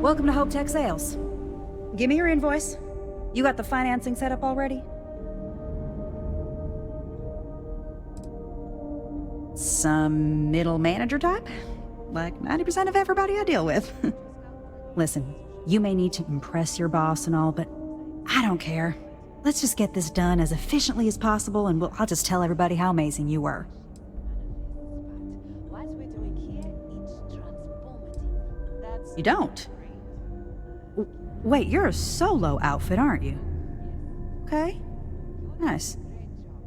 Welcome to Hope Tech Sales. Give me your invoice. You got the financing set up already? Some middle manager type? Like 90% of everybody I deal with. Listen, you may need to impress your boss and all, but I don't care. Let's just get this done as efficiently as possible, and I'll just tell everybody how amazing you were. You don't? Wait, you're a solo outfit, aren't you? Okay. Nice.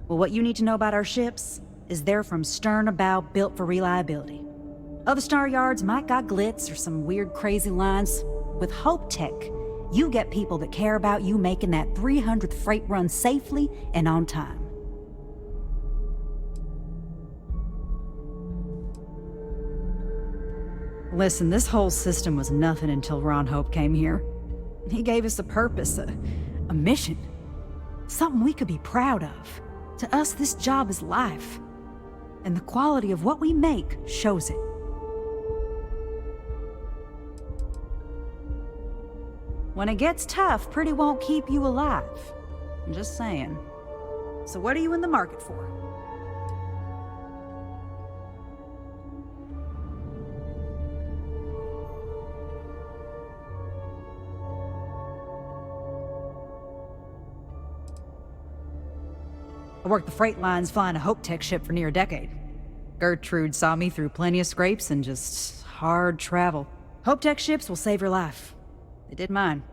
Well, what you need to know about our ships is they're from stern to bow, built for reliability. Other star yards might got glitz or some weird crazy lines. With Hope Tech, you get people that care about you making that 300th freight run safely and on time. Listen, this whole system was nothing until Ron Hope came here. He gave us a purpose, a mission. Something we could be proud of. To us, this job is life. And the quality of what we make shows it. When it gets tough, pretty won't keep you alive. I'm just saying. So what are you in the market for? I worked the freight lines flying a Hope Tech ship for near a decade. Gertrude saw me through plenty of scrapes and just hard travel. Hope Tech ships will save your life. They did mine.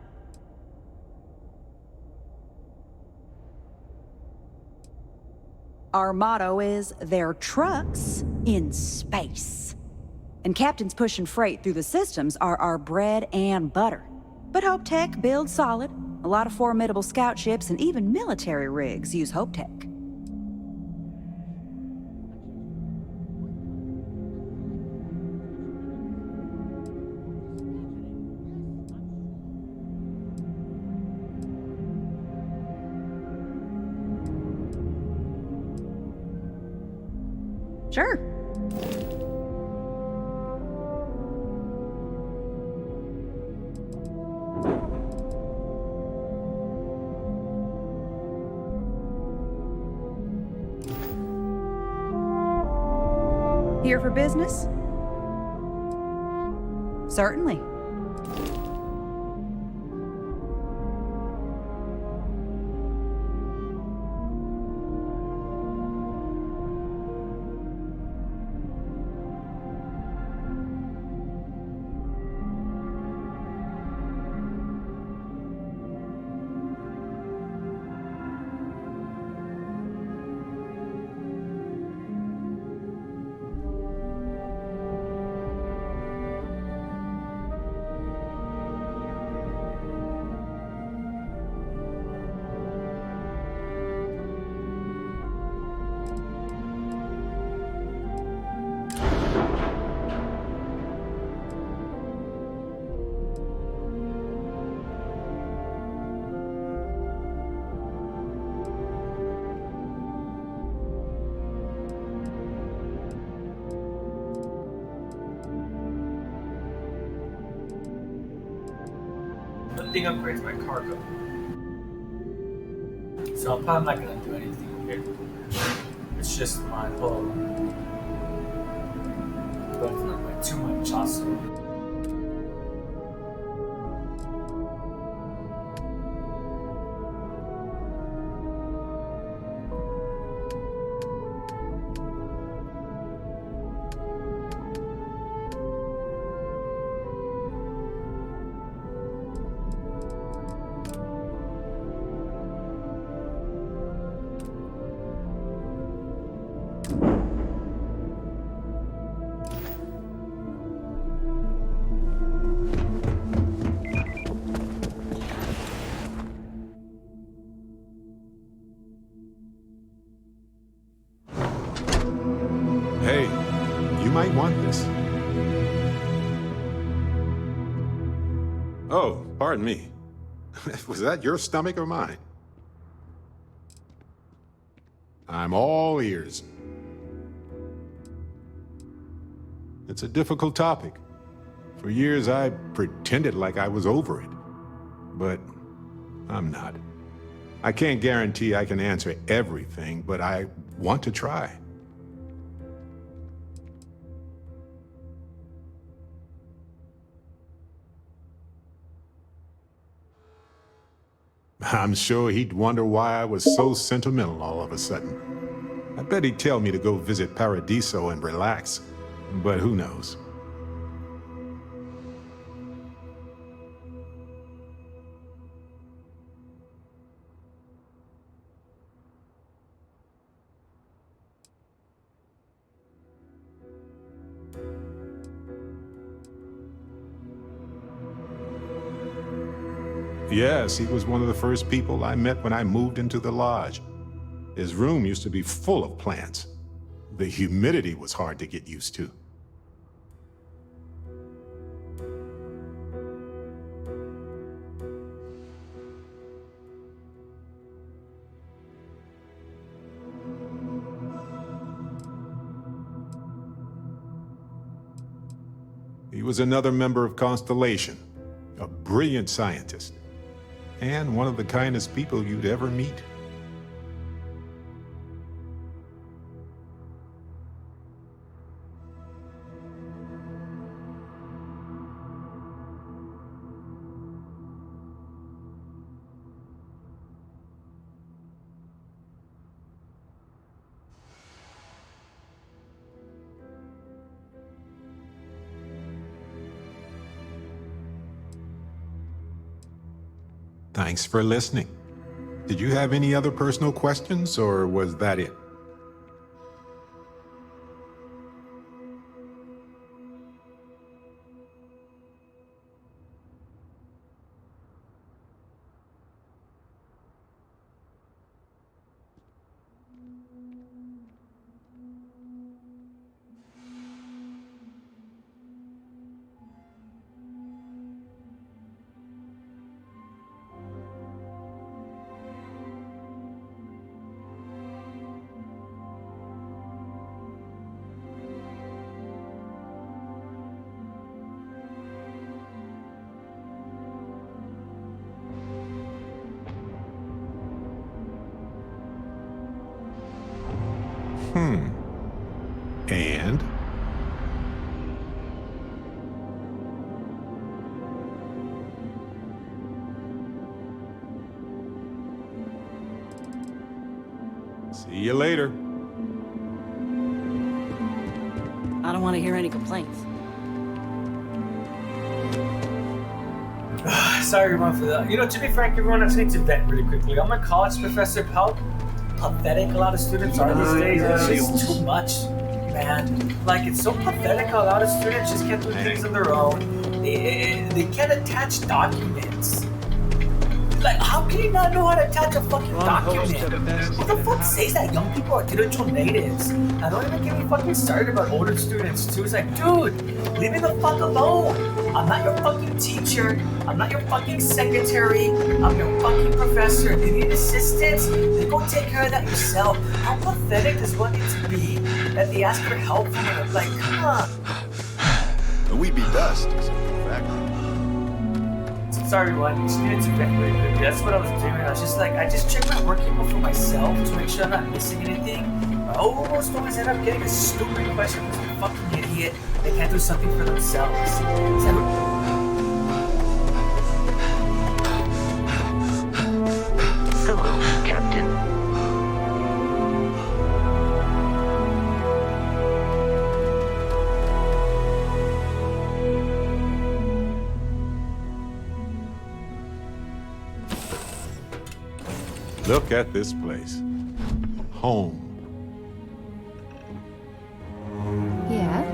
Our motto is, "They're trucks in space." And captains pushing freight through the systems are our bread and butter. But Hope Tech builds solid. A lot of formidable scout ships and even military rigs use Hope Tech. Sure. Here for business? Certainly. Nothing upgrades my cargo. So I'm probably not gonna do anything here. It's just my whole but not like too much also. Hey, you might want this. Oh, pardon me. Was that your stomach or mine? I'm all ears. It's a difficult topic. For years, I pretended like I was over it. But I'm not. I can't guarantee I can answer everything, but I want to try. I'm sure he'd wonder why I was so sentimental all of a sudden. I bet he'd tell me to go visit Paradiso and relax, but who knows? Yes, he was one of the first people I met when I moved into the lodge. His room used to be full of plants. The humidity was hard to get used to. He was another member of Constellation, a brilliant scientist, and one of the kindest people you'd ever meet. Thanks for listening. Did you have any other personal questions, or was that it? And? See you later. I don't want to hear any complaints. Sorry, everyone, for that. You know, to be frank, everyone, I just need to vent really quickly. I'm a college professor. How pathetic a lot of students are these days. It's just too much, man. Like, it's so pathetic how a lot of students just can't do things on their own. They can't attach documents. Like, how can you not know how to attach a fucking document? What the fuck says that young people are digital natives? And don't even get me fucking started about older students too. It's like, dude, leave me the fuck alone. I'm not your fucking teacher. I'm not your fucking secretary. I'm your fucking professor. If you need assistance, then go take care of that yourself. How pathetic does one need to be that they ask for help from them? Like, come on. We'd be dust. Sorry, everyone. Just needed to vent really quickly. That's what I was doing. I was just like, I just check my work email for myself to make sure I'm not missing anything. I almost always end up getting a stupid question from some fucking idiot that can't do something for themselves. Hello, Captain. Look at this place. Home. Yeah?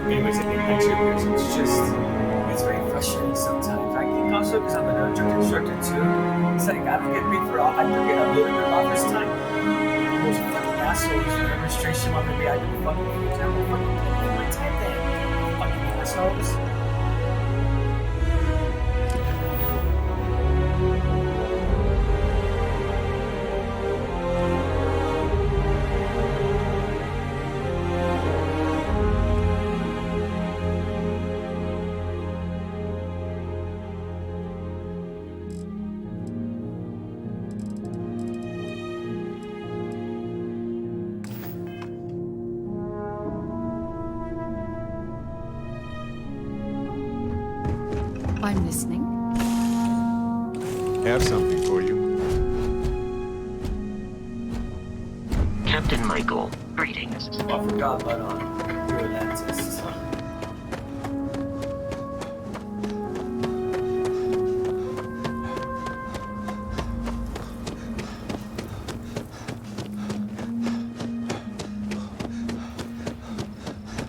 Anyways, I think next year it's just, it's very frustrating sometimes. I think also because I'm an adjunct instructor too. It's like I don't get paid for all. I do get a little bit of office time. Those fucking assholes from administration want me to be out of fucking full time. I'm fucking paying my time then. Fucking assholes. I'm listening. Have something for you. Captain Michael, greetings. I forgot about your Atlantis.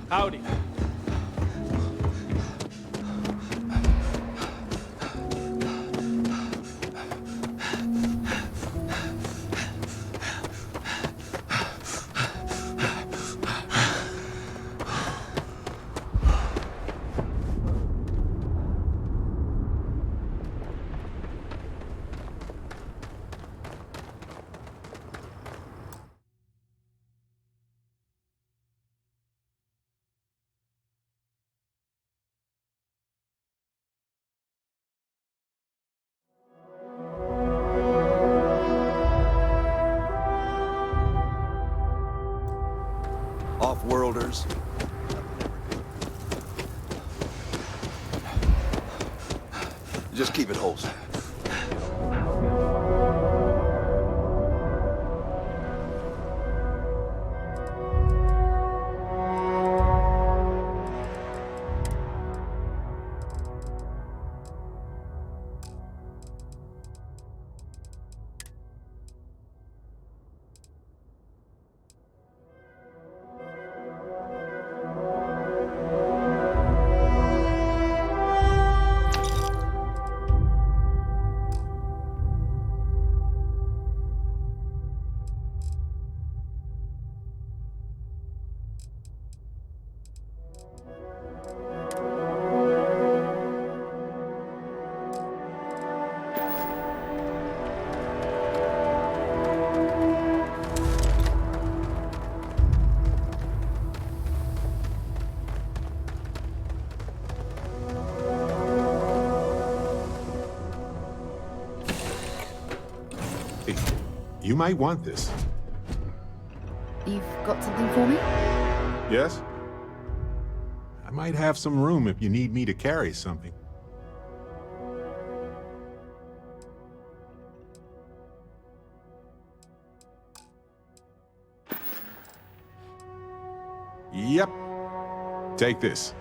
Howdy. Off-worlders. Just keep it wholesome. Hey, you might want this. You've got something for me? Yes? I might have some room if you need me to carry something. Yep. Take this.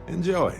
Enjoy.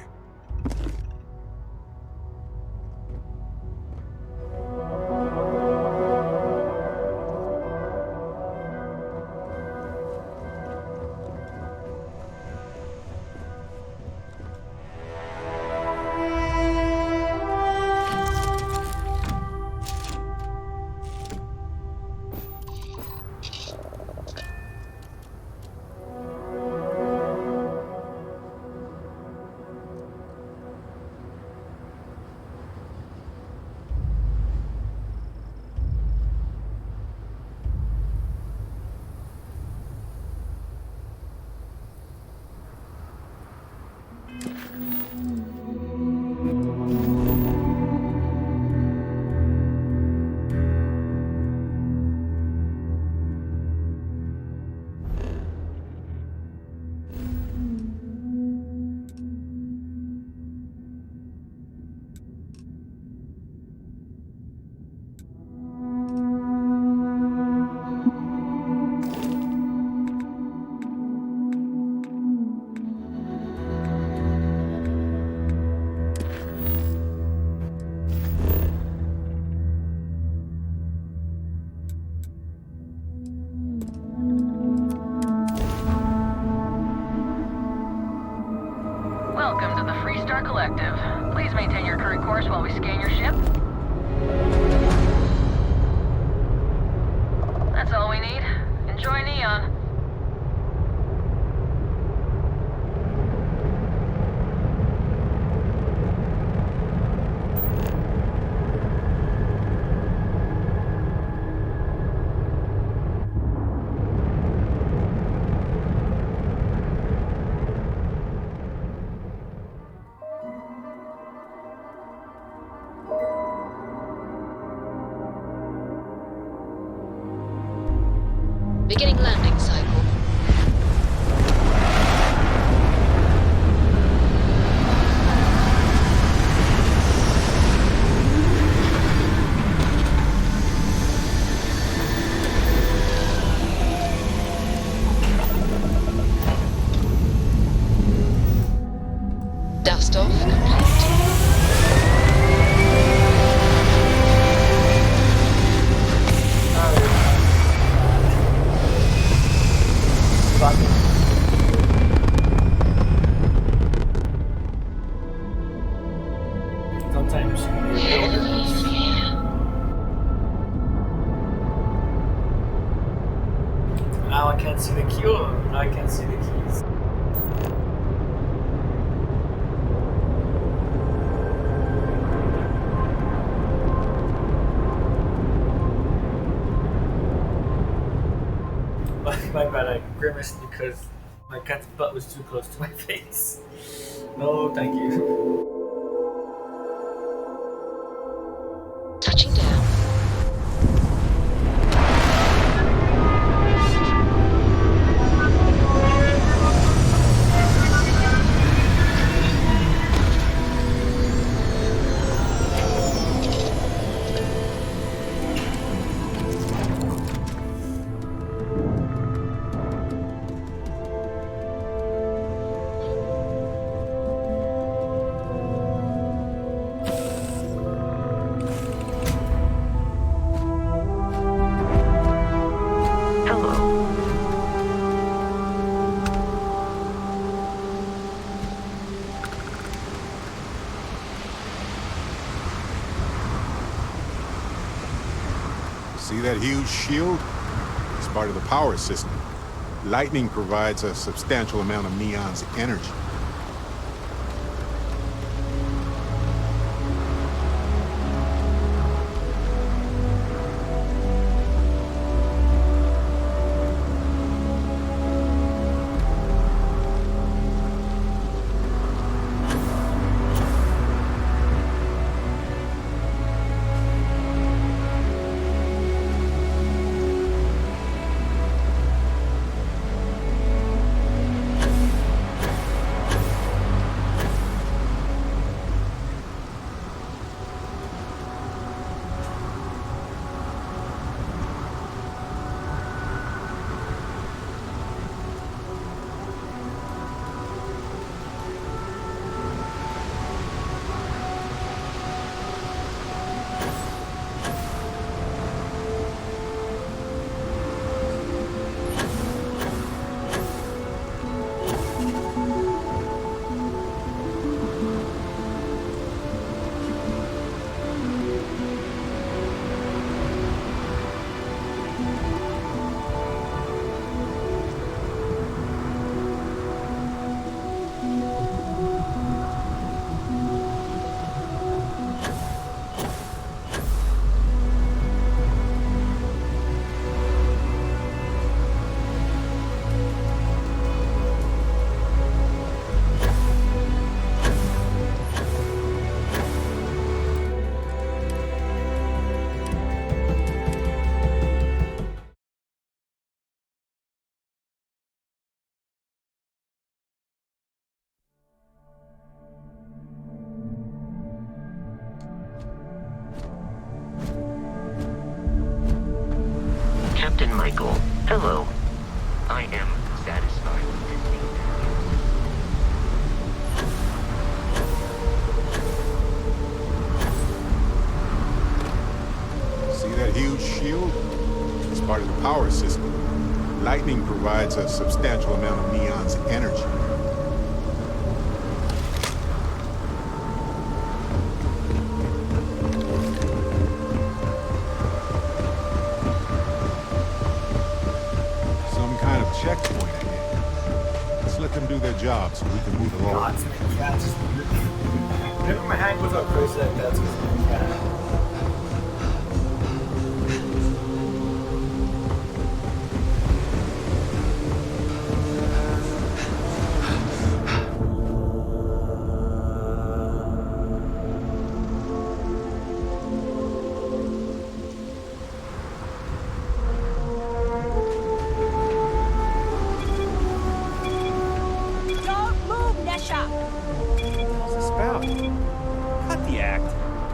Welcome to the Freestar Collective. Please maintain your current course while we scan your ship. That's all we need. Enjoy Neon. Beginning landing cycle. fucking. Sometimes you need a little bit more. Now I can't see the cue. Now I can't see the keys. My bad, I grimaced because my cat's butt was too close to my face. No, thank you. Touching down. Hello. See that huge shield? It's part of the power system. Lightning provides a substantial amount of Neon's energy. Captain Michael, hello. I am satisfied with this interview. See that huge shield? It's part of the power system. Lightning provides a substantial amount of Neon's energy. Some kind of checkpoint ahead. Let's let them do their job so we can move along. God, it's my cat just. Whenever my hand goes up crazy like that, it's because my cat.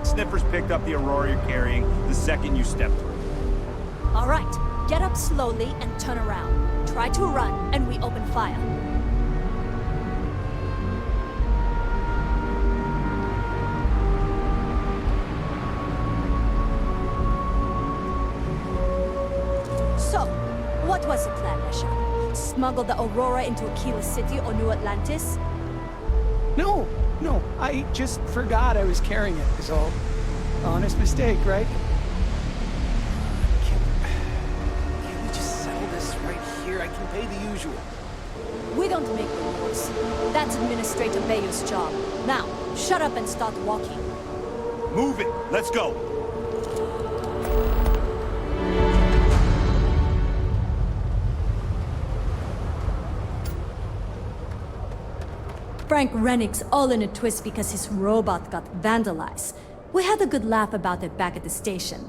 Sniffers picked up the Aurora you're carrying the second you step through. All right, get up slowly and turn around. Try to run, and we open fire. So, what was the plan, Lesha? Smuggle the Aurora into Aquila City or New Atlantis? No, I just forgot I was carrying it, is all. Honest mistake, right? Can't we just settle this right here? I can pay the usual. We don't make the rules. That's Administrator Bayou's job. Now, shut up and start walking. Move it! Let's go! Frank Rennick's all in a twist because his robot got vandalized. We had a good laugh about it back at the station.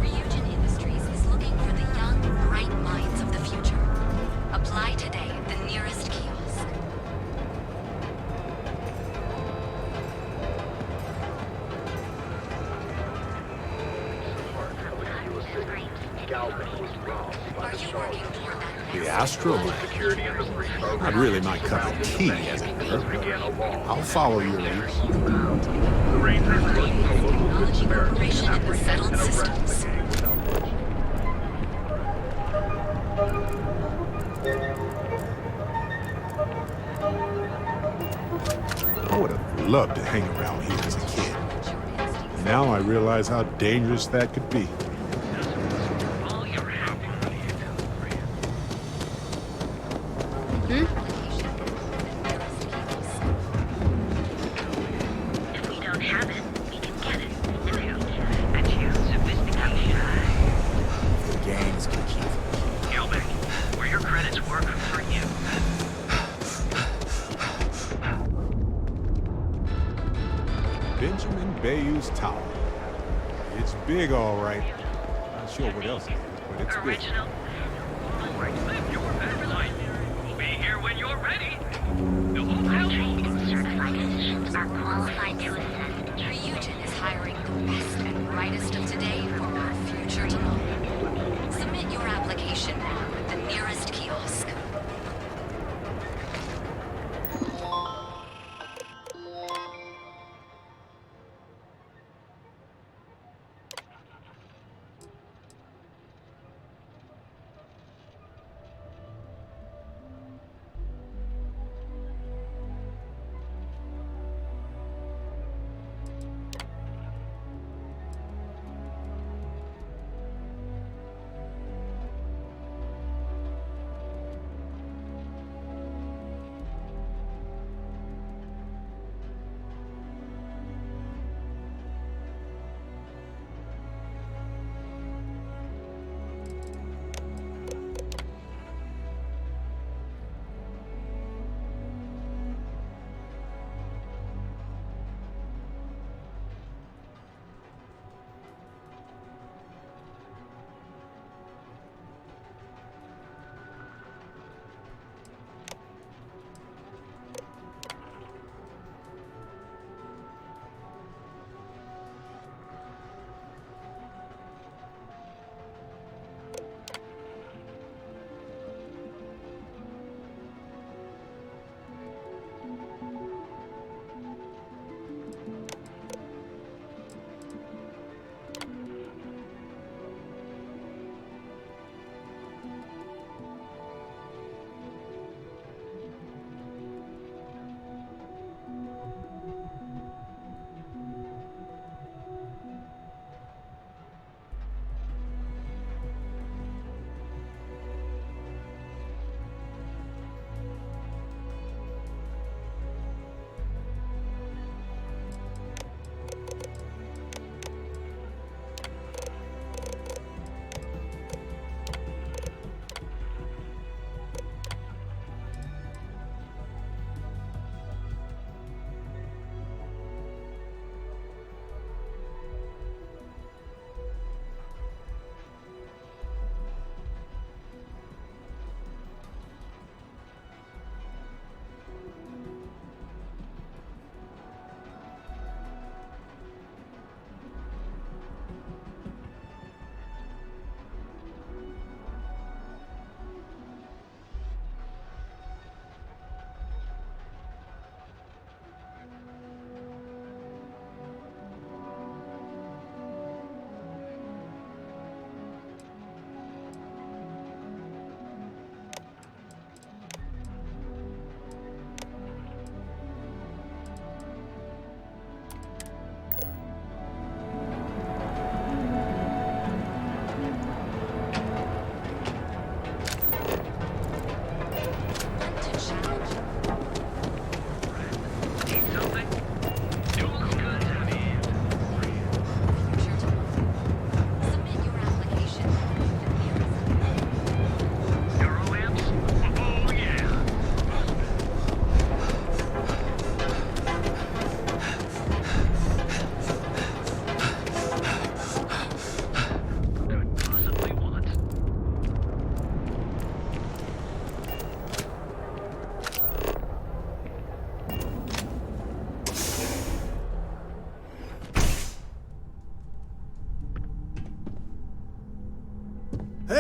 Ryujin Industries is looking for the young, bright minds of the future. Apply today at the nearest kiosk. Are you working for that? The astromech. Not really my cup of tea, as it were. I'll follow your lead. Technology Corporation in the settled systems. I would have loved to hang around here as a kid. Now I realize how dangerous that could be. If we don't have it, we can get it. A chance sophistication. The gang's gonna keep. Gilbeck, where your credits work for you. Benjamin Bayou's Tower. It's big, all right. Not sure what else it is, but it's big. Original. Clip your backline. We'll be here when you're ready. The whole household. Certified physicians are qualified to assist. Ryujin is hiring the best and brightest of today for our future tomorrow. Submit your application now at the nearest kiosk.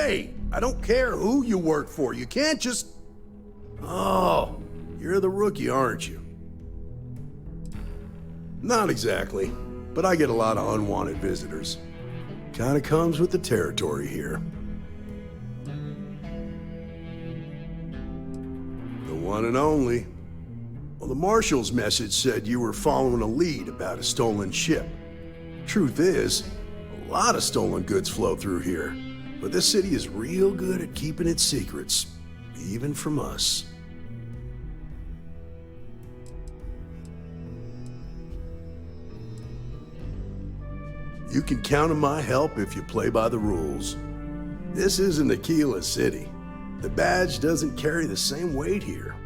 Hey, I don't care who you work for. You can't just... Oh, you're the rookie, aren't you? Not exactly, but I get a lot of unwanted visitors. Kinda comes with the territory here. The one and only. Well, the Marshal's message said you were following a lead about a stolen ship. Truth is, a lot of stolen goods flow through here, but this city is real good at keeping its secrets, even from us. You can count on my help if you play by the rules. This isn't Aquila City. The badge doesn't carry the same weight here.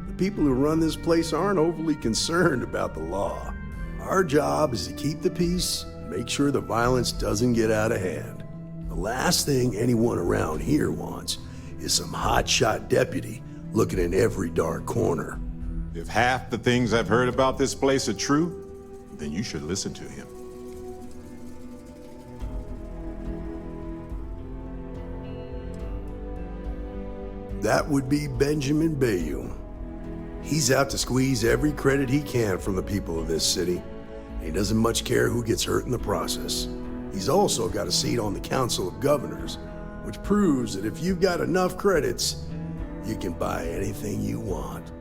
The people who run this place aren't overly concerned about the law. Our job is to keep the peace, make sure the violence doesn't get out of hand. The last thing anyone around here wants is some hotshot deputy looking in every dark corner. If half the things I've heard about this place are true, then you should listen to him. That would be Benjamin Bayou. He's out to squeeze every credit he can from the people of this city. He doesn't much care who gets hurt in the process. He's also got a seat on the Council of Governors, which proves that if you've got enough credits, you can buy anything you want.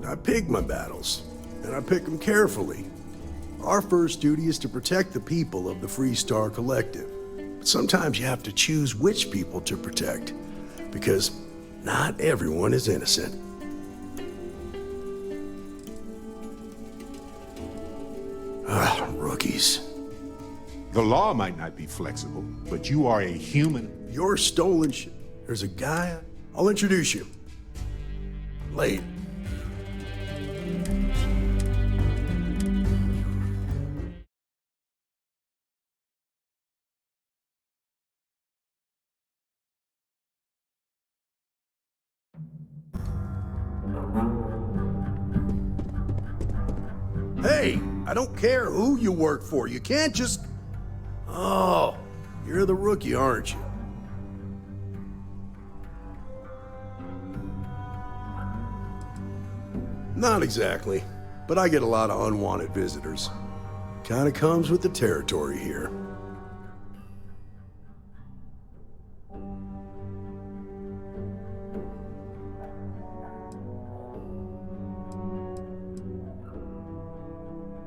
I pick my battles, and I pick them carefully. Our first duty is to protect the people of the Freestar Collective. But sometimes you have to choose which people to protect, because not everyone is innocent. Rookies. The law might not be flexible, but you are a human. Your stolen shit. There's a guy. I'll introduce you. Late. Hey, I don't care who you work for. You can't just... Oh, you're the rookie, aren't you? Not exactly, but I get a lot of unwanted visitors. Kinda comes with the territory here.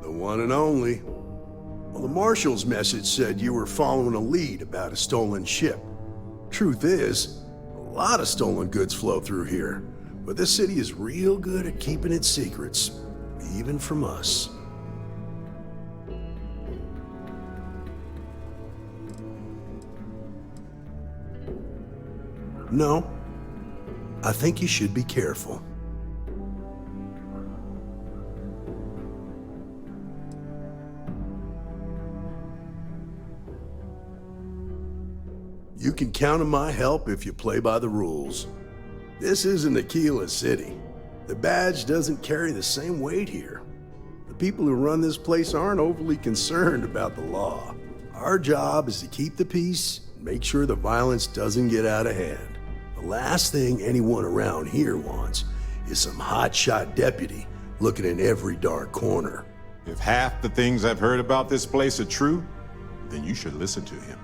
The one and only. Well, the Marshal's message said you were following a lead about a stolen ship. Truth is, a lot of stolen goods flow through here, but this city is real good at keeping its secrets, even from us. No, I think you should be careful. You can count on my help if you play by the rules. This isn't Aquila City. The badge doesn't carry the same weight here. The people who run this place aren't overly concerned about the law. Our job is to keep the peace and make sure the violence doesn't get out of hand. The last thing anyone around here wants is some hotshot deputy looking in every dark corner. If half the things I've heard about this place are true, then you should listen to him.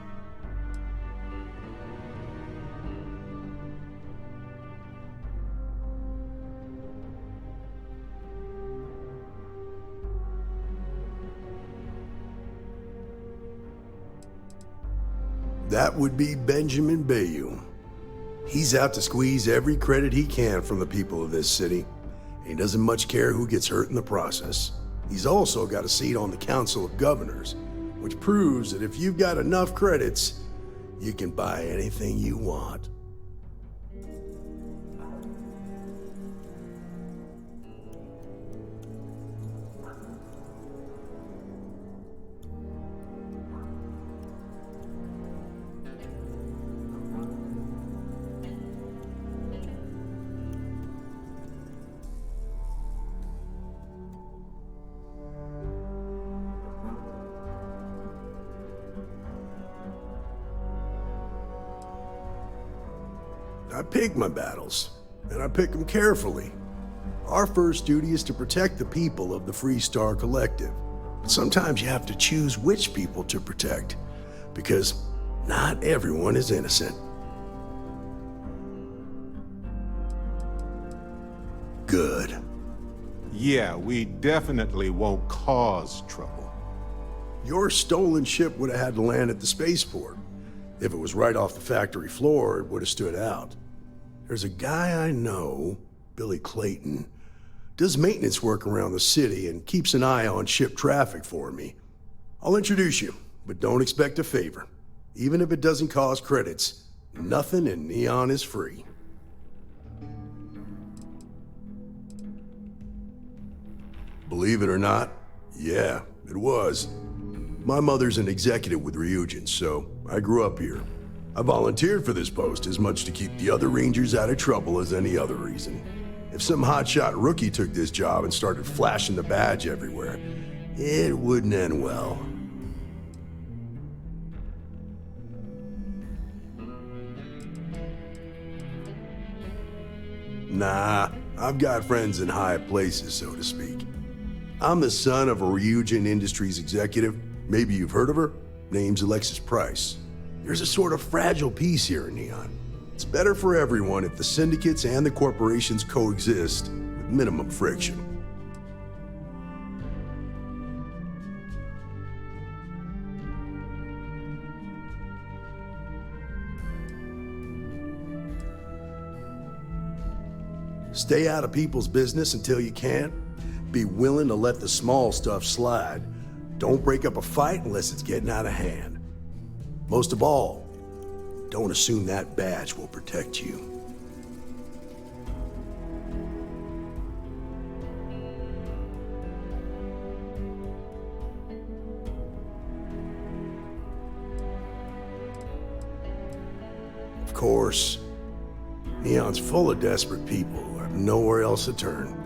That would be Benjamin Bayou. He's out to squeeze every credit he can from the people of this city. He doesn't much care who gets hurt in the process. He's also got a seat on the Council of Governors, which proves that if you've got enough credits, you can buy anything you want. I pick my battles, and I pick them carefully. Our first duty is to protect the people of the Freestar Collective. But sometimes you have to choose which people to protect, because not everyone is innocent. Good. Yeah, we definitely won't cause trouble. Your stolen ship would have had to land at the spaceport. If it was right off the factory floor, it would have stood out. There's a guy I know, Billy Clayton, does maintenance work around the city and keeps an eye on ship traffic for me. I'll introduce you, but don't expect a favor. Even if it doesn't cause credits, nothing in Neon is free. Believe it or not, yeah, it was. My mother's an executive with Ryujin, so I grew up here. I volunteered for this post as much to keep the other Rangers out of trouble as any other reason. If some hotshot rookie took this job and started flashing the badge everywhere, it wouldn't end well. Nah, I've got friends in high places, so to speak. I'm the son of a Ryujin Industries executive. Maybe you've heard of her? Name's Alexis Price. There's a sort of fragile peace here in Neon. It's better for everyone if the syndicates and the corporations coexist with minimum friction. Stay out of people's business until you can. Be willing to let the small stuff slide. Don't break up a fight unless it's getting out of hand. Most of all, don't assume that badge will protect you. Of course, Neon's full of desperate people who have nowhere else to turn.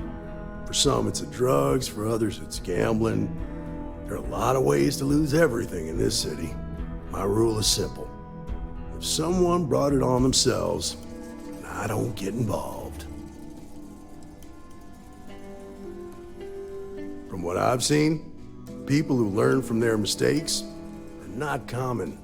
For some, it's the drugs. For others, it's gambling. There are a lot of ways to lose everything in this city. My rule is simple. If someone brought it on themselves, I don't get involved. From what I've seen, people who learn from their mistakes are not common.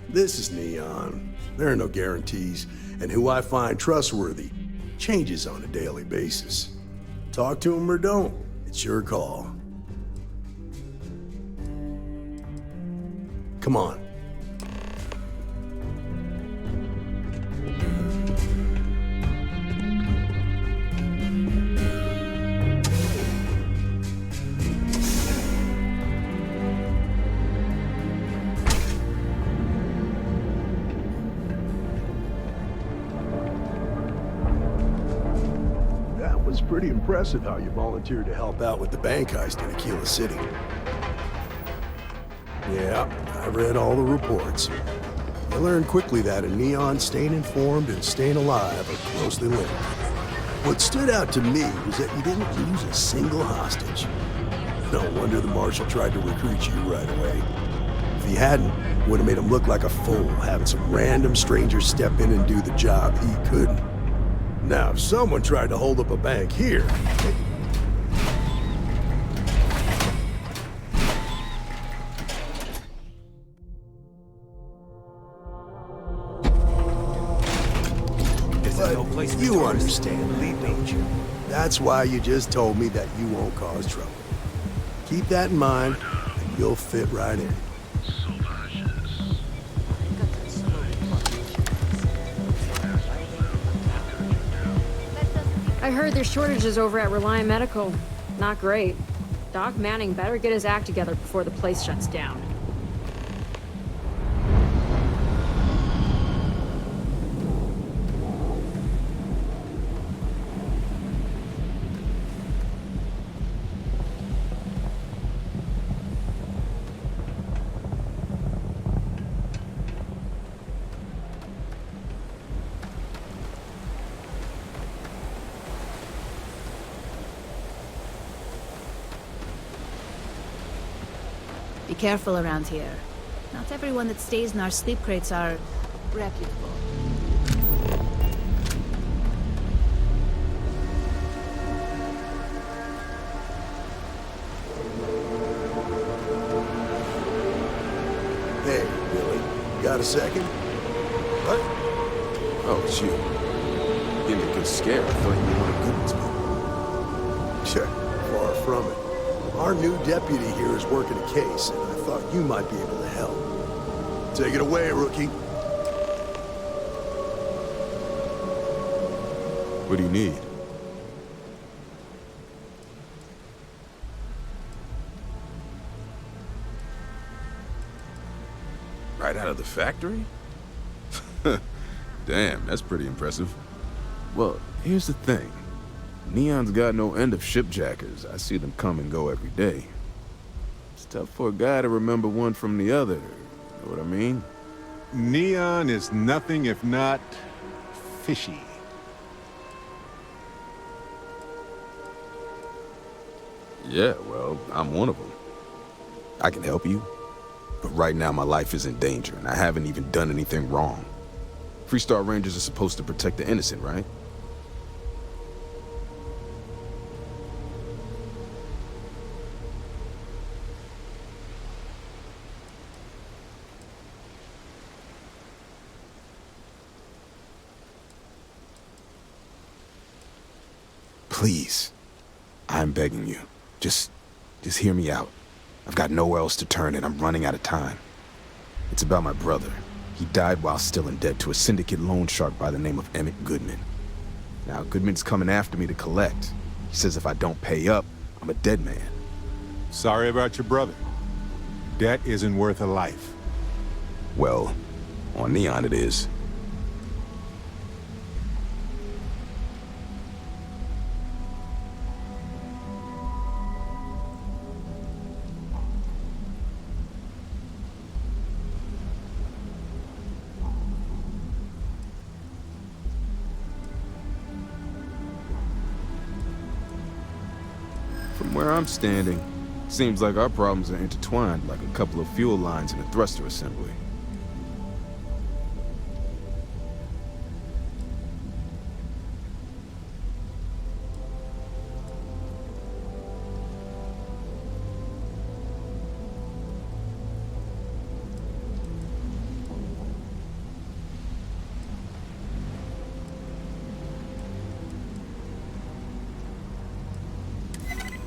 This is Neon. There are no guarantees, and who I find trustworthy changes on a daily basis. Talk to them or don't, it's your call. Come on. It's pretty impressive how you volunteered to help out with the bank heist in Aquila City. Yeah, I read all the reports. I learned quickly that in Neon, staying informed and staying alive are closely linked. What stood out to me was that you didn't lose a single hostage. No wonder the Marshal tried to recruit you right away. If he hadn't, it would have made him look like a fool, having some random stranger step in and do the job he couldn't. Now, if someone tried to hold up a bank here... But you understand, don't you? That's why you just told me that you won't cause trouble. Keep that in mind, and you'll fit right in. I heard there's shortages over at Reliant Medical. Not great. Doc Manning better get his act together before the place shuts down. Be careful around here. Not everyone that stays in our sleep crates are reputable. Hey, Billy. Got a second? What? Oh, it's you. Give me a good scare. I thought you were one of Goodman's people. Sure, far from it. Our new deputy here is working a case, and I thought you might be able to help. Take it away, rookie. What do you need? Right out of the factory? Damn, that's pretty impressive. Well, here's the thing. Neon's got no end of shipjackers. I see them come and go every day. It's tough for a guy to remember one from the other. Know what I mean? Neon is nothing if not fishy. Yeah, well, I'm one of them. I can help you, but right now my life is in danger, and I haven't even done anything wrong. Freestar Rangers are supposed to protect the innocent, right? Please, I'm begging you. Just hear me out. I've got nowhere else to turn and I'm running out of time. It's about my brother. He died while still in debt to a syndicate loan shark by the name of Emmett Goodman. Now, Goodman's coming after me to collect. He says if I don't pay up, I'm a dead man. Sorry about your brother. Debt isn't worth a life. Well, on Neon it is. From where I'm standing, seems like our problems are intertwined like a couple of fuel lines in a thruster assembly.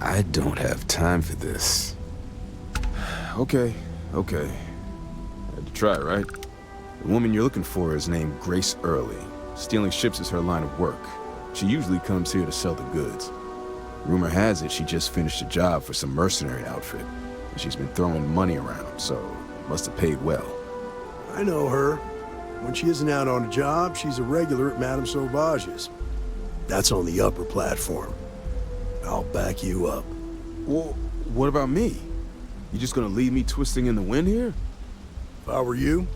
I don't have time for this. Okay. Had to try, right? The woman you're looking for is named Grace Early. Stealing ships is her line of work. She usually comes here to sell the goods. Rumor has it she just finished a job for some mercenary outfit, and she's been throwing money around, so must have paid well. I know her. When she isn't out on a job, she's a regular at Madame Sauvage's. That's on the upper platform. I'll back you up. Well, what about me? You just gonna leave me twisting in the wind here? If I were you,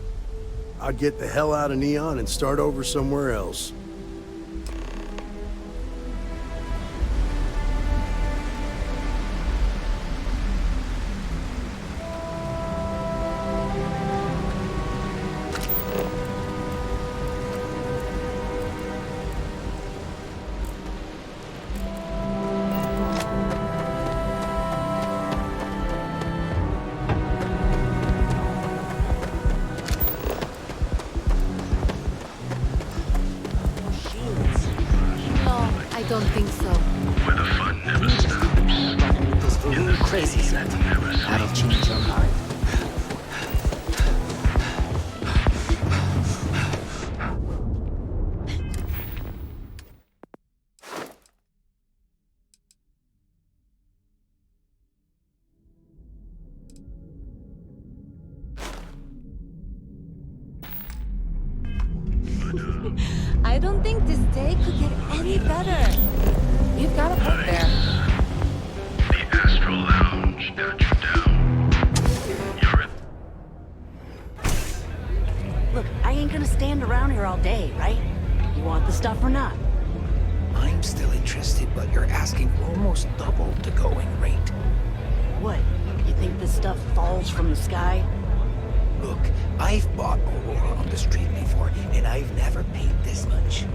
I'd get the hell out of Neon and start over somewhere else. I don't think so. Where the fun never stops. This balloon crazy set. That'll change your mind. I don't think this day could get any better. You've got a point there. The Astral Lounge got you down. You're Look, I ain't gonna stand around here all day, right? You want the stuff or not? I'm still interested, but you're asking almost double the going rate. What? You think this stuff falls from the sky? Look, I've bought Aurora on the street before, and I've never paid this much.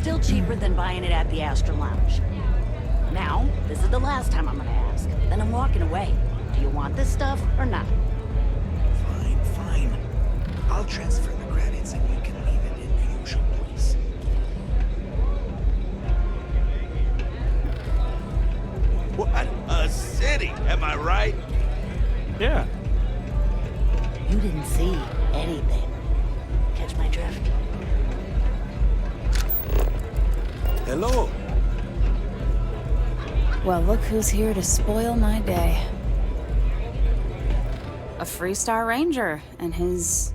Still cheaper than buying it at the Astra Lounge. Now, this is the last time I'm gonna ask. Then I'm walking away. Do you want this stuff or not? Fine. I'll transfer the credits and you can leave it in the usual place. What a city, am I right? Yeah. You didn't see anything. Catch my drift? Hello. Well, look who's here to spoil my day. A Freestar Ranger and his...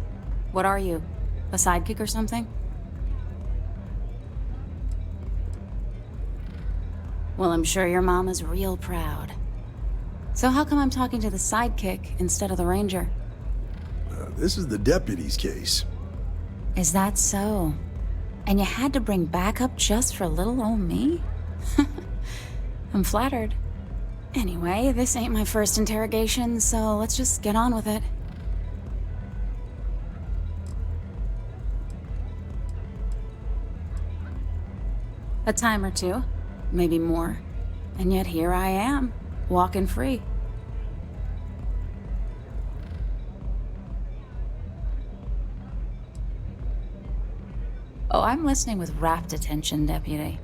What are you? A sidekick or something? Well, I'm sure your mom is real proud. So how come I'm talking to the sidekick instead of the ranger? This is the deputy's case. Is that so? And you had to bring backup just for little old me? I'm flattered. Anyway, this ain't my first interrogation, so let's just get on with it. A time or two, maybe more. And yet here I am, walking free. Oh, I'm listening with rapt attention, Deputy.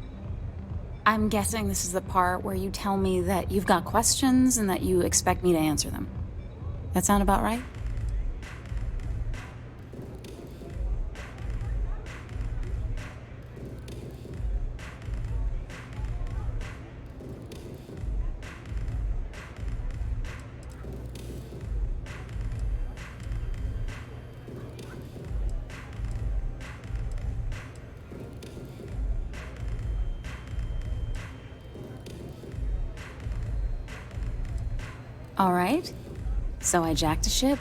I'm guessing this is the part where you tell me that you've got questions and that you expect me to answer them. That sound about right? All right. So I jacked a ship.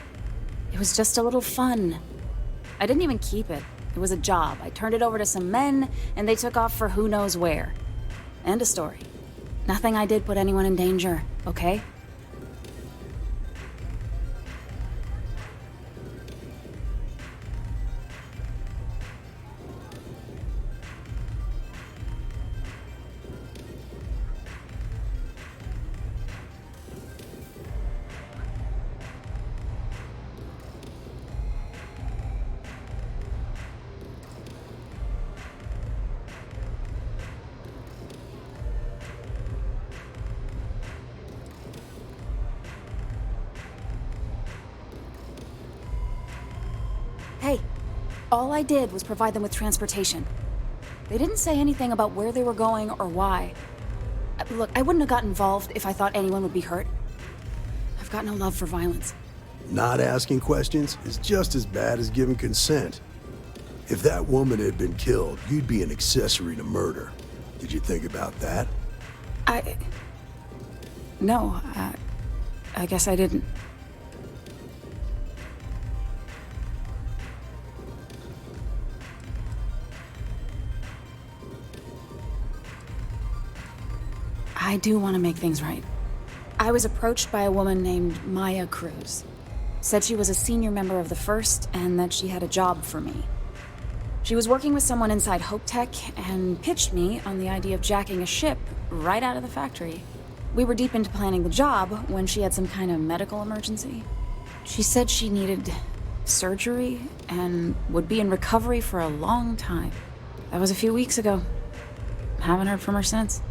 It was just a little fun. I didn't even keep it. It was a job. I turned it over to some men, and they took off for who knows where. End of story. Nothing I did put anyone in danger, okay? Hey, all I did was provide them with transportation. They didn't say anything about where they were going or why. Look, I wouldn't have got involved if I thought anyone would be hurt. I've got no love for violence. Not asking questions is just as bad as giving consent. If that woman had been killed, you'd be an accessory to murder. Did you think about that? No, I guess I didn't. I do want to make things right. I was approached by a woman named Maya Cruz. Said she was a senior member of the First and that she had a job for me. She was working with someone inside Hope Tech and pitched me on the idea of jacking a ship right out of the factory. We were deep into planning the job when she had some kind of medical emergency. She said she needed surgery and would be in recovery for a long time. That was a few weeks ago. Haven't heard from her since.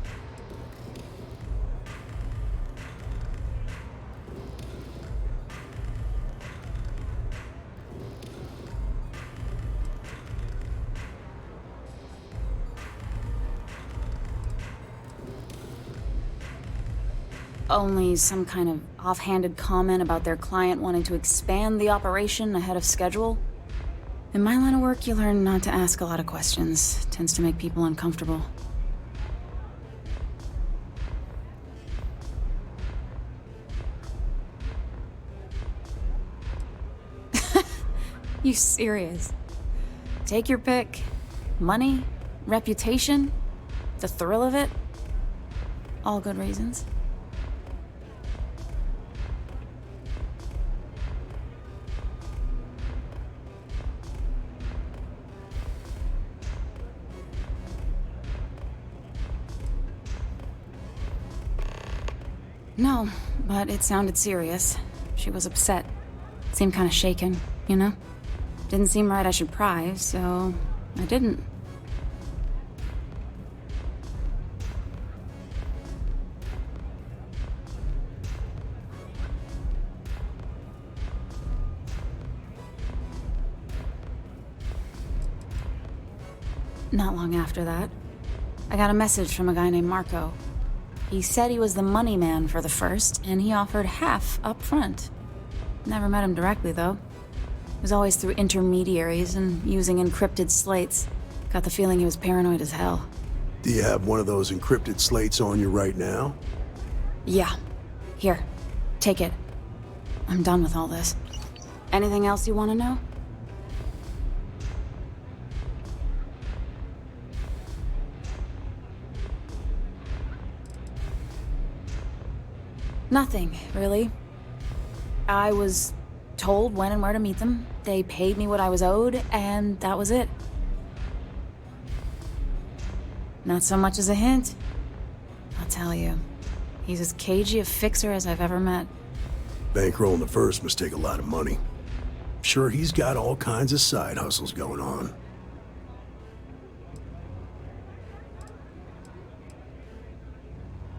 Only some kind of offhanded comment about their client wanting to expand the operation ahead of schedule. In my line of work, you learn not to ask a lot of questions. It tends to make people uncomfortable. You serious? Take your pick. Money, reputation, the thrill of it. All good reasons. No, but it sounded serious. She was upset. Seemed kind of shaken, you know? Didn't seem right I should pry, so I didn't. Not long after that, I got a message from a guy named Marco. He said he was the money man for the first, and he offered half up front. Never met him directly, though. It was always through intermediaries and using encrypted slates. Got the feeling he was paranoid as hell. Do you have one of those encrypted slates on you right now? Yeah. Here. Take it. I'm done with all this. Anything else you want to know? Nothing, really. I was told when and where to meet them. They paid me what I was owed, and that was it. Not so much as a hint. I'll tell you. He's as cagey a fixer as I've ever met. Bankrolling the first must take a lot of money. Sure, he's got all kinds of side hustles going on.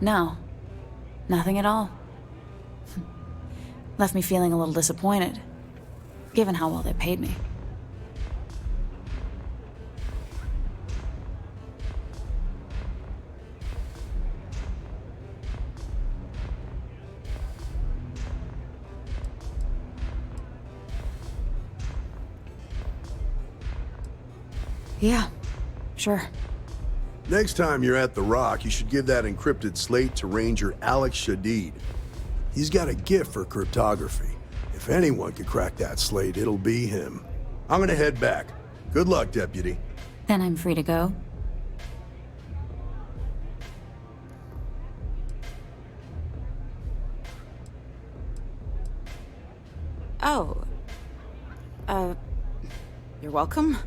No. Nothing at all. Left me feeling a little disappointed, given how well they paid me. Yeah, sure. Next time you're at the Rock, you should give that encrypted slate to Ranger Alex Shadid. He's got a gift for cryptography. If anyone could crack that slate, it'll be him. I'm gonna head back. Good luck, Deputy. Then I'm free to go. Oh. You're welcome.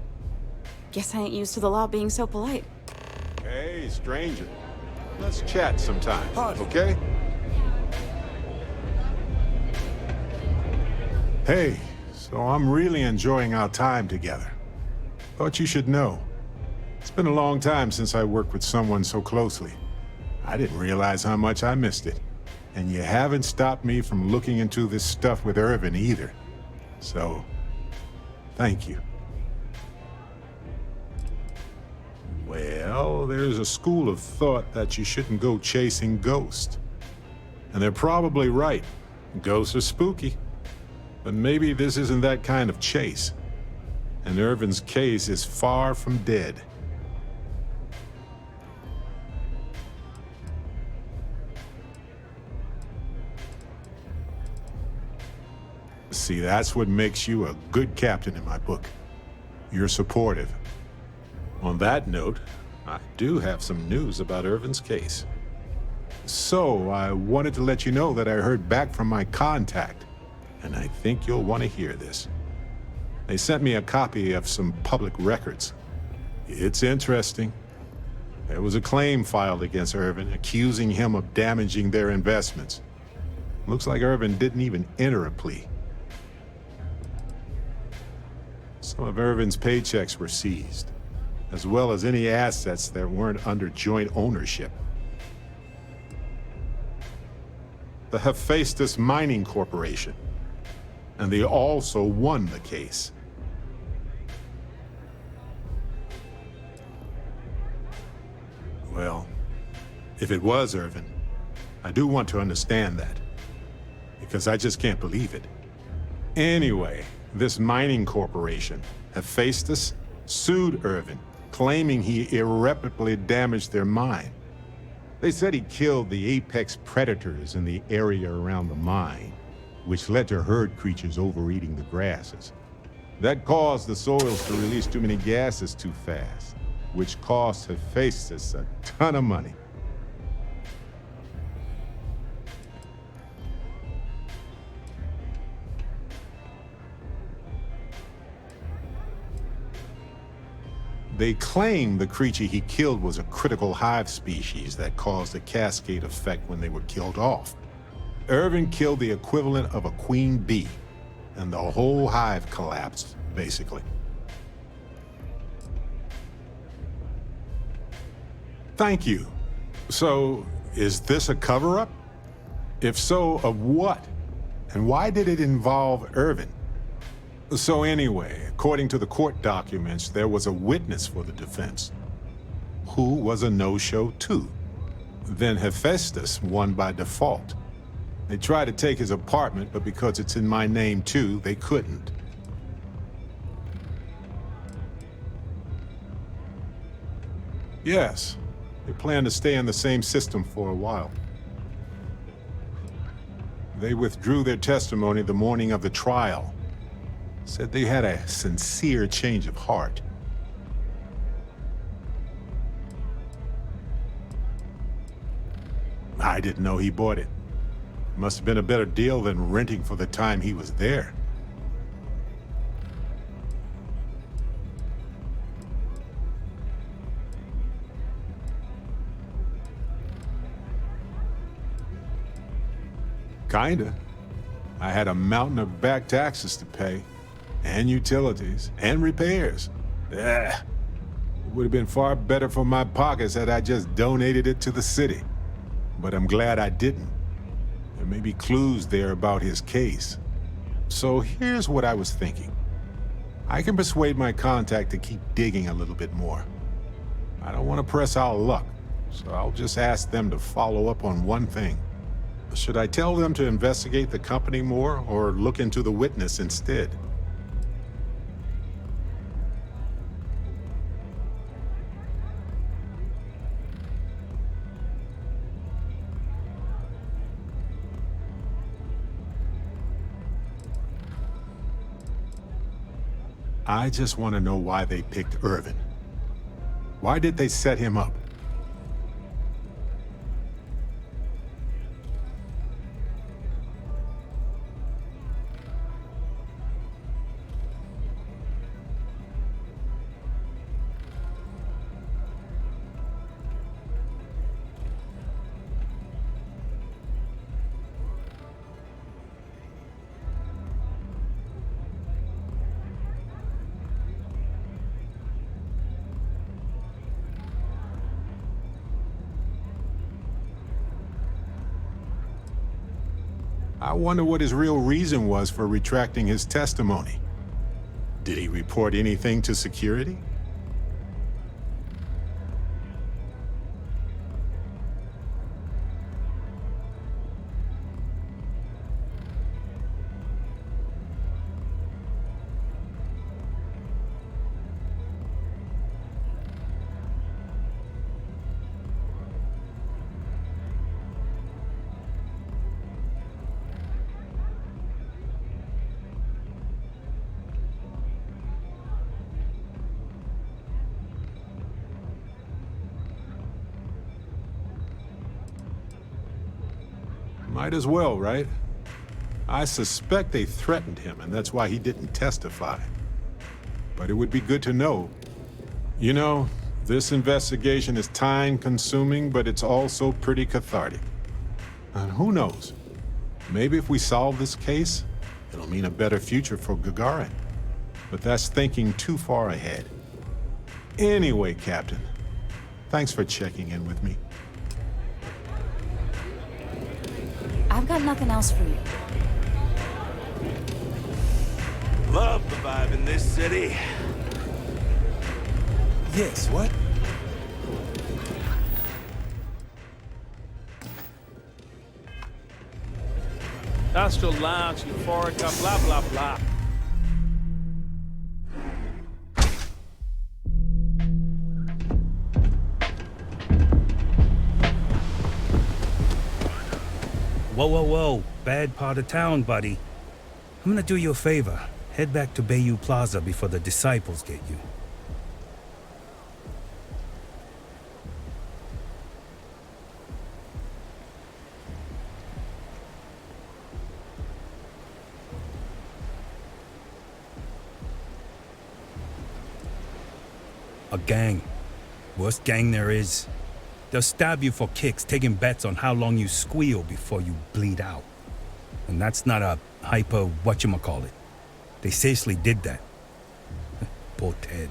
Guess I ain't used to the law being so polite. Hey, stranger. Let's chat sometime, okay? Hey, so I'm really enjoying our time together. Thought you should know. It's been a long time since I worked with someone so closely. I didn't realize how much I missed it. And you haven't stopped me from looking into this stuff with Irvin either. So, thank you. Well, there's a school of thought that you shouldn't go chasing ghosts. And they're probably right. Ghosts are spooky. But maybe this isn't that kind of chase. And Irvin's case is far from dead. See, that's what makes you a good captain in my book. You're supportive. On that note, I do have some news about Irvin's case. So, I wanted to let you know that I heard back from my contact, and I think you'll want to hear this. They sent me a copy of some public records. It's interesting. There was a claim filed against Irvin, accusing him of damaging their investments. Looks like Irvin didn't even enter a plea. Some of Irvin's paychecks were seized, as well as any assets that weren't under joint ownership. The Hephaestus Mining Corporation, and they also won the case. Well, if it was Irvin, I do want to understand that, because I just can't believe it. Anyway, this mining corporation, Hephaestus, sued Irvin, claiming he irreparably damaged their mine. They said he killed the apex predators in the area around the mine, which led to herd creatures overeating the grasses. That caused the soils to release too many gases too fast, which cost Hephaestus a ton of money. They claim the creature he killed was a critical hive species that caused a cascade effect when they were killed off. Irvin killed the equivalent of a queen bee, and the whole hive collapsed, basically. Thank you. So, is this a cover-up? If so, of what? And why did it involve Irvin? So anyway, according to the court documents, there was a witness for the defense, who was a no-show too. Then Hephaestus won by default. They tried to take his apartment, but because it's in my name too, they couldn't. Yes, they plan to stay in the same system for a while. They withdrew their testimony the morning of the trial. Said they had a sincere change of heart. I didn't know he bought it. Must have been a better deal than renting for the time he was there. Kinda. I had a mountain of back taxes to pay, and utilities, and repairs. It would have been far better for my pockets had I just donated it to the city. But I'm glad I didn't. There may be clues there about his case. So here's what I was thinking. I can persuade my contact to keep digging a little bit more. I don't want to press our luck, so I'll just ask them to follow up on one thing. Should I tell them to investigate the company more, or look into the witness instead? I just want to know why they picked Irvin. Why did they set him up? I wonder what his real reason was for retracting his testimony. Did he report anything to security? Might as well, right? I suspect they threatened him, and that's why he didn't testify. But it would be good to know. You know, this investigation is time-consuming, but it's also pretty cathartic. And who knows? Maybe if we solve this case, it'll mean a better future for Gagarin. But that's thinking too far ahead. Anyway, Captain, thanks for checking in with me. I've got nothing else for you. Love the vibe in this city. Yes, what? Astral Lounge, Euphorica, blah, blah, blah. Whoa, whoa, whoa. Bad part of town, buddy. I'm gonna do you a favor. Head back to Bayou Plaza before the disciples get you. A gang. Worst gang there is. They'll stab you for kicks, taking bets on how long you squeal before you bleed out. And that's not a hyper whatchamacallit. They seriously did that. Poor Ted.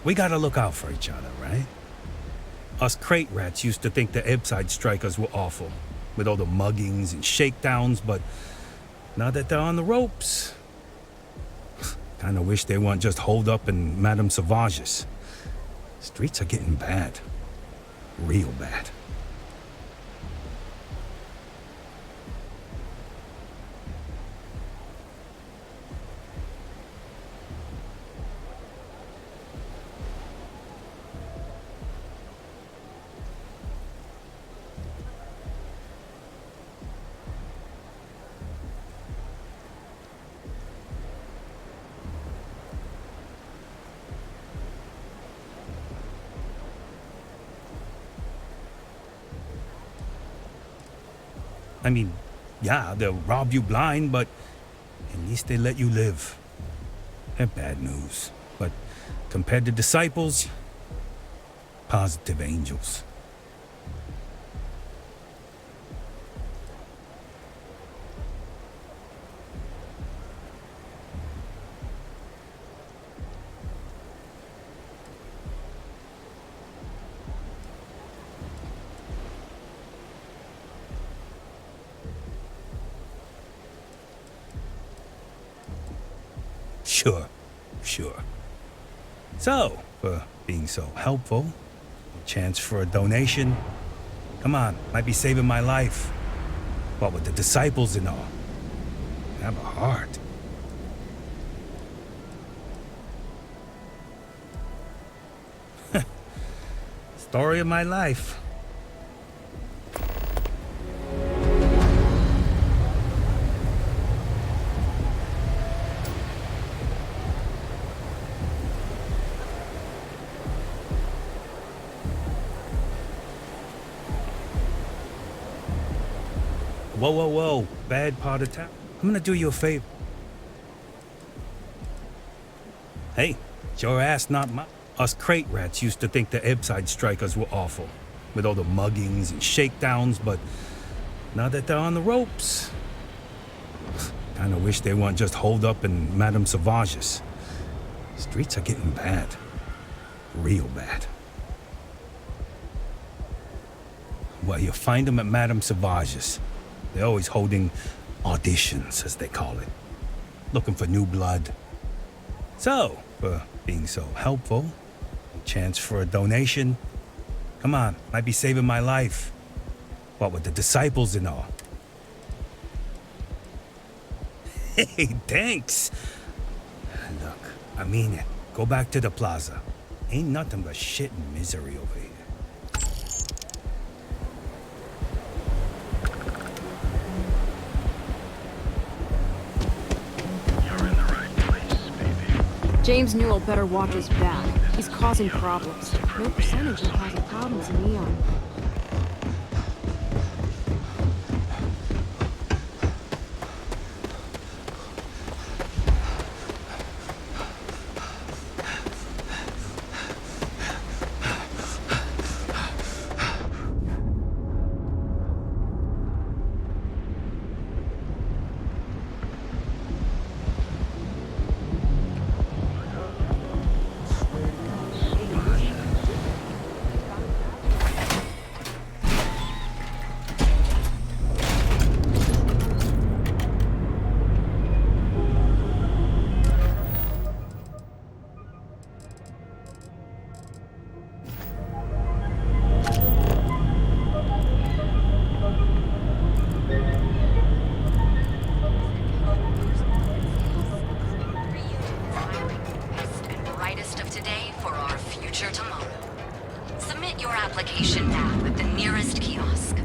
We gotta look out for each other, right? Us crate rats used to think the Ebbside strikers were awful, with all the muggings and shakedowns, but now that they're on the ropes, kinda wish they weren't just holed up in Madame Sauvage's. Streets are getting bad. Real bad. I mean, yeah, they'll rob you blind, but at least they let you live. They're bad news, but compared to disciples, positive angels. Sure. So, for being so helpful, a chance for a donation. Come on, might be saving my life. What with the disciples and all. Have a heart. Story of my life. Whoa. Bad part of town. I'm gonna do you a favor. Hey, it's your ass, not mine. Us crate rats used to think the Ebbside strikers were awful, with all the muggings and shakedowns, but now that they're on the ropes, kinda wish they weren't just holed up in Madame Sauvage's. Streets are getting bad. Real bad. Well, you find them at Madame Sauvage's. They're always holding auditions, as they call it. Looking for new blood. So, for being so helpful, a chance for a donation. Come on, might be saving my life. What with the disciples and all. Hey, thanks. Look, I mean it. Go back to the plaza. Ain't nothing but shit and misery over here. James Newell better watch his back. He's causing problems. No percentage in causing problems in Neon. application now at the nearest kiosk.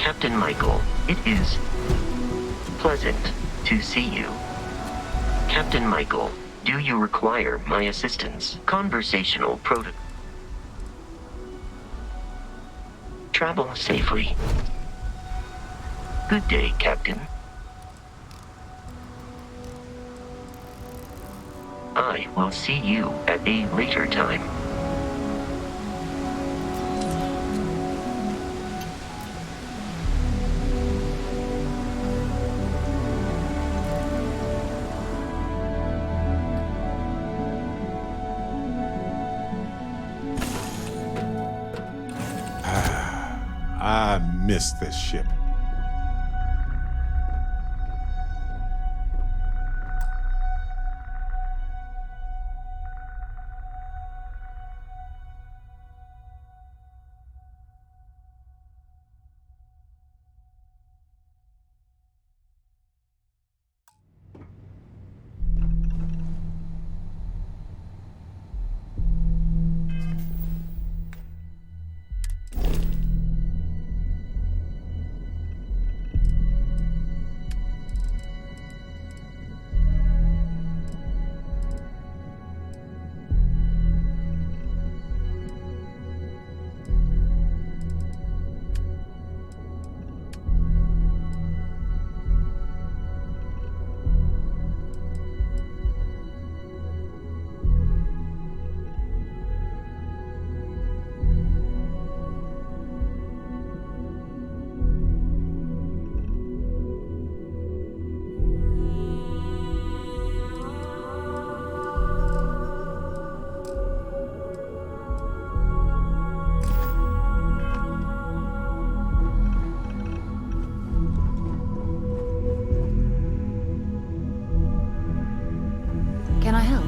Captain Michael, it is pleasant to see you. Captain Michael, do you require my assistance? Conversational protocol. Travel safely. Good day, Captain. I will see you at a later time. I miss this ship. Can I help?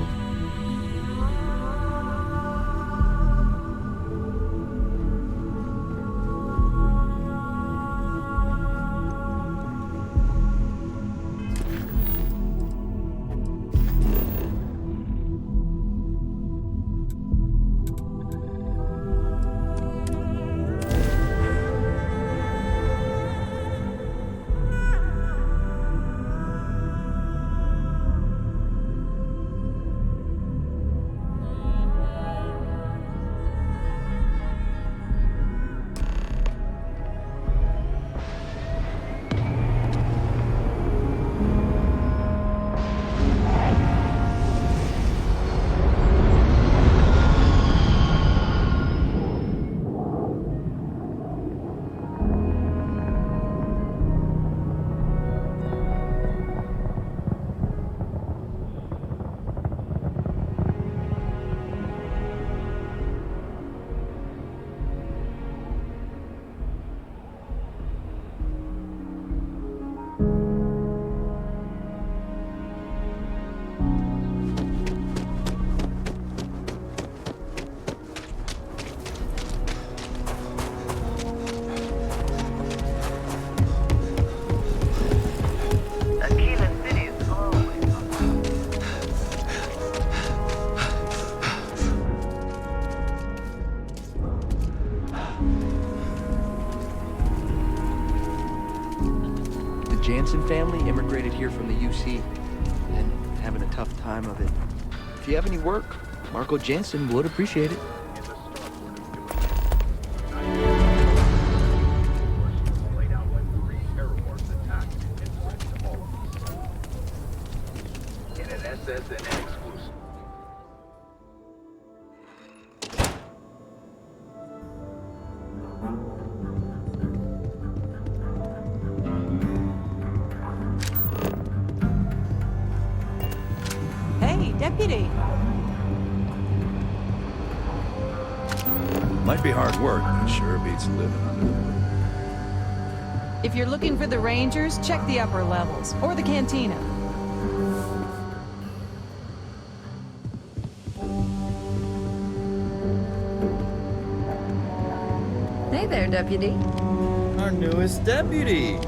Jansen family immigrated here from the UC and having a tough time of it. If you have any work, Marco Jansen would appreciate it. Hey, deputy. Might be hard work, but it sure beats living under the hood. If you're looking for the Rangers, check the upper levels, or the cantina. Hey there, deputy. Our newest deputy.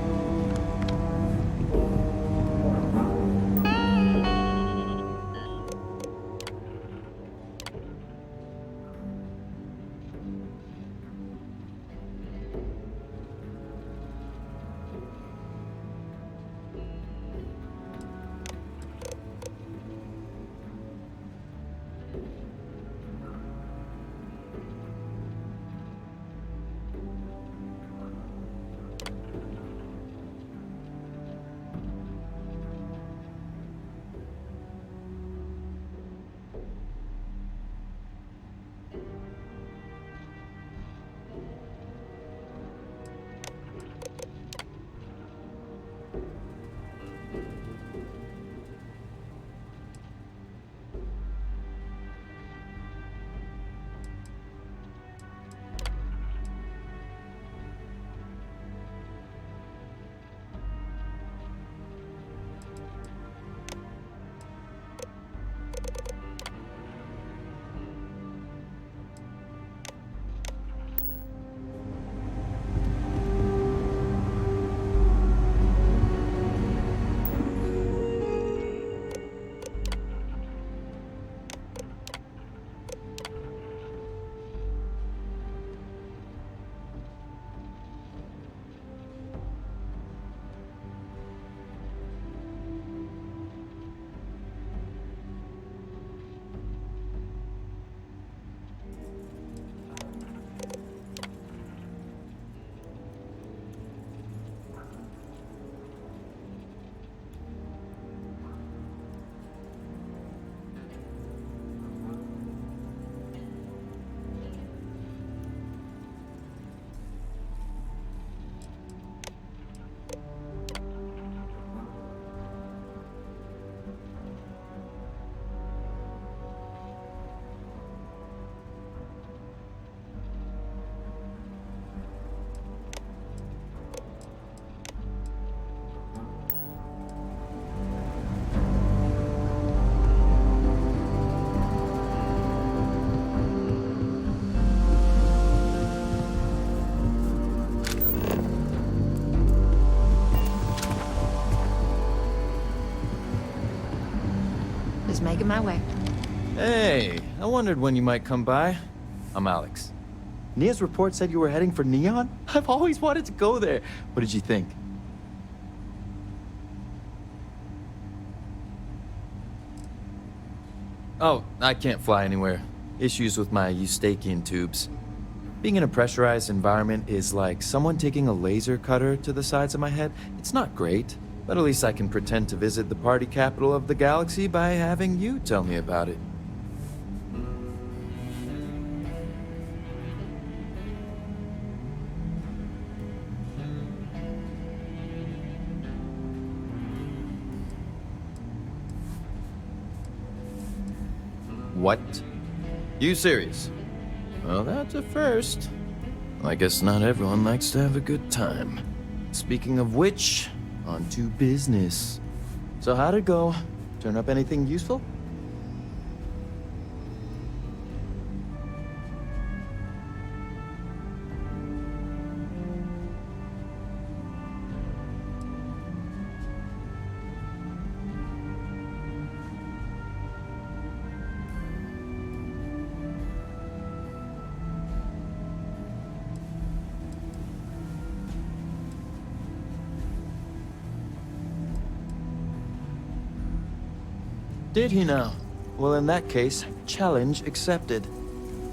making my way. Hey, I wondered when you might come by. I'm Alex. Nia's report said you were heading for Neon? I've always wanted to go there. What did you think? Oh, I can't fly anywhere. Issues with my Eustachian tubes. Being in a pressurized environment is like someone taking a laser cutter to the sides of my head. It's not great, but at least I can pretend to visit the party capital of the galaxy by having you tell me about it. What? You serious? Well, that's a first. I guess not everyone likes to have a good time. Speaking of which, on to business. So how'd it go? Turn up anything useful? Did he now? Well, in that case, challenge accepted.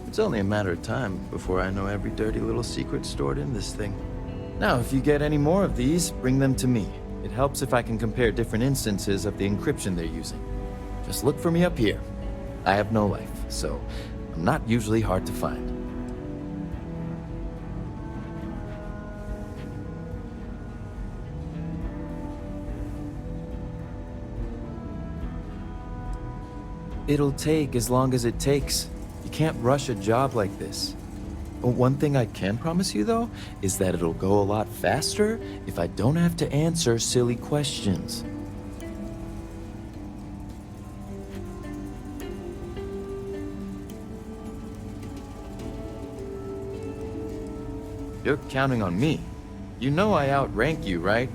It's only a matter of time before I know every dirty little secret stored in this thing. Now, if you get any more of these, bring them to me. It helps if I can compare different instances of the encryption they're using. Just look for me up here. I have no life, so I'm not usually hard to find. It'll take as long as it takes. You can't rush a job like this. One thing I can promise you, though, is that it'll go a lot faster if I don't have to answer silly questions. You're counting on me. You know I outrank you, right?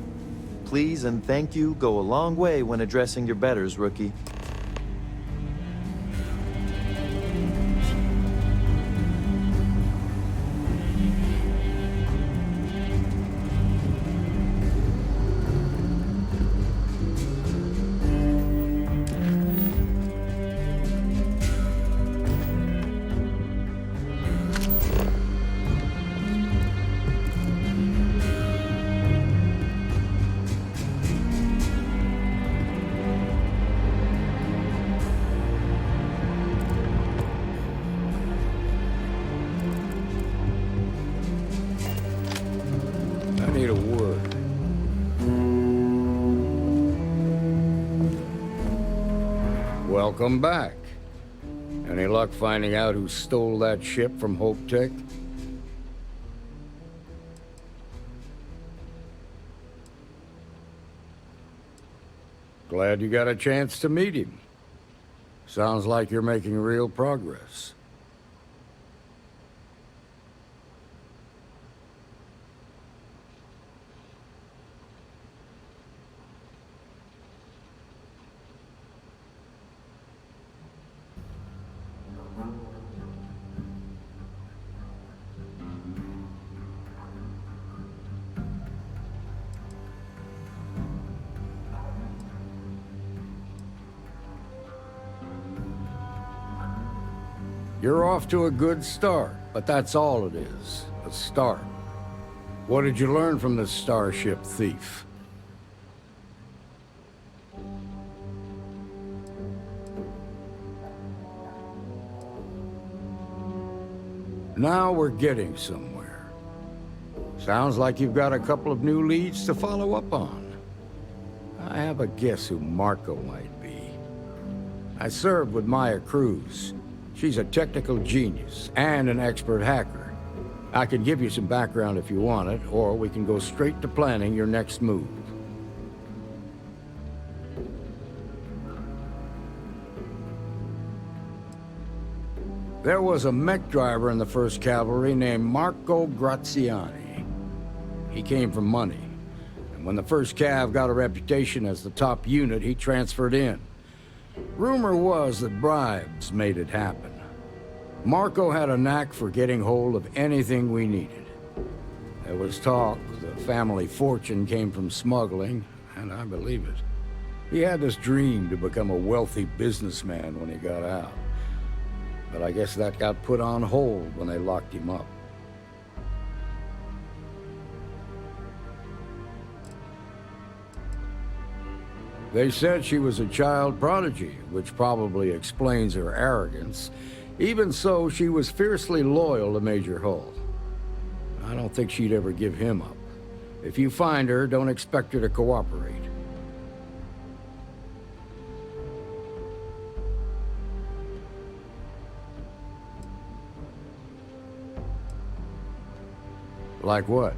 Please and thank you go a long way when addressing your betters, rookie. Need a word. Welcome back. Any luck finding out who stole that ship from Hope Tech? Glad you got a chance to meet him. Sounds like you're making real progress. You're off to a good start, but that's all it is, a start. What did you learn from this starship thief? Now we're getting somewhere. Sounds like you've got a couple of new leads to follow up on. I have a guess who Marco might be. I served with Maya Cruz. She's a technical genius and an expert hacker. I can give you some background if you want it, or we can go straight to planning your next move. There was a mech driver in the 1st Cavalry named Marco Graziani. He came from money, and when the 1st Cav got a reputation as the top unit, he transferred in. Rumor was that bribes made it happen. Marco had a knack for getting hold of anything we needed. There was talk the family fortune came from smuggling, and I believe it. He had this dream to become a wealthy businessman when he got out. But I guess that got put on hold when they locked him up. They said she was a child prodigy, which probably explains her arrogance. Even so, she was fiercely loyal to Major Hull. I don't think she'd ever give him up. If you find her, don't expect her to cooperate. Like what?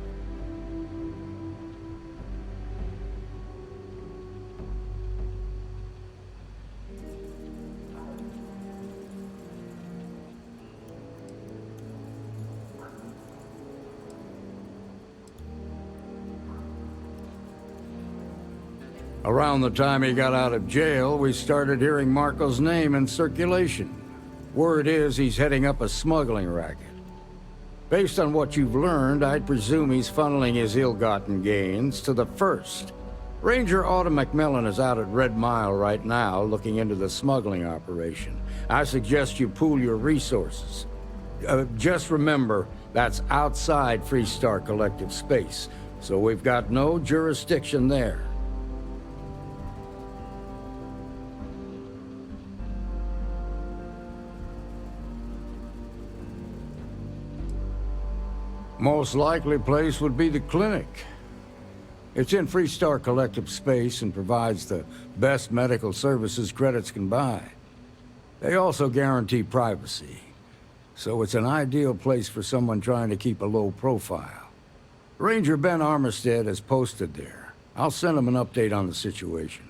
Around the time he got out of jail, we started hearing Marco's name in circulation. Word is he's heading up a smuggling racket. Based on what you've learned, I'd presume he's funneling his ill-gotten gains to the First. Ranger Autumn McMillan is out at Red Mile right now, looking into the smuggling operation. I suggest you pool your resources. Just remember, that's outside Freestar Collective space, so we've got no jurisdiction there. Most likely place would be the clinic. It's in Freestar Collective space and provides the best medical services credits can buy. They also guarantee privacy, so it's an ideal place for someone trying to keep a low profile. Ranger Ben Armistead is posted there. I'll send him an update on the situation.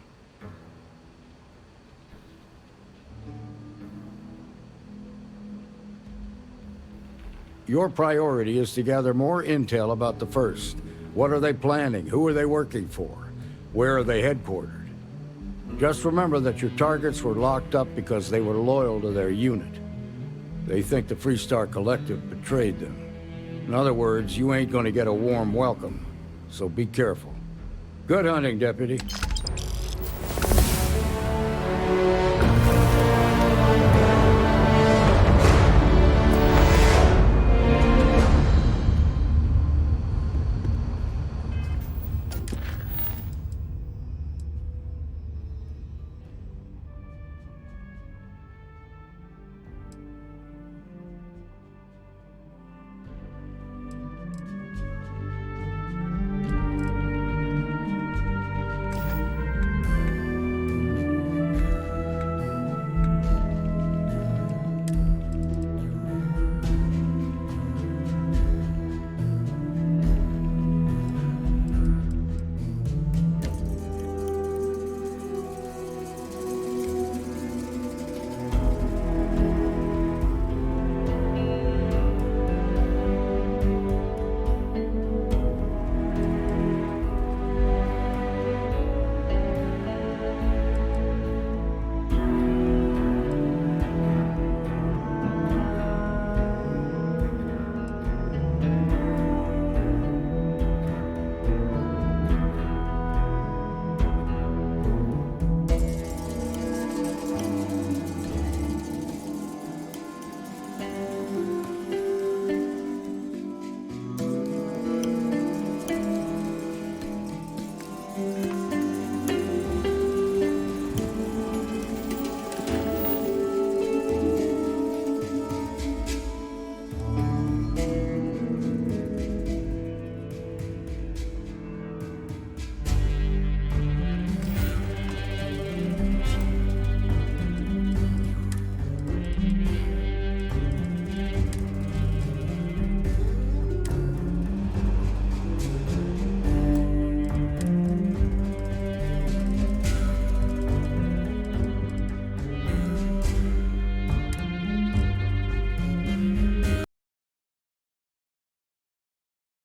Your priority is to gather more intel about the First. What are they planning? Who are they working for? Where are they headquartered? Just remember that your targets were locked up because they were loyal to their unit. They think the Freestar Collective betrayed them. In other words, you ain't gonna get a warm welcome, so be careful. Good hunting, Deputy.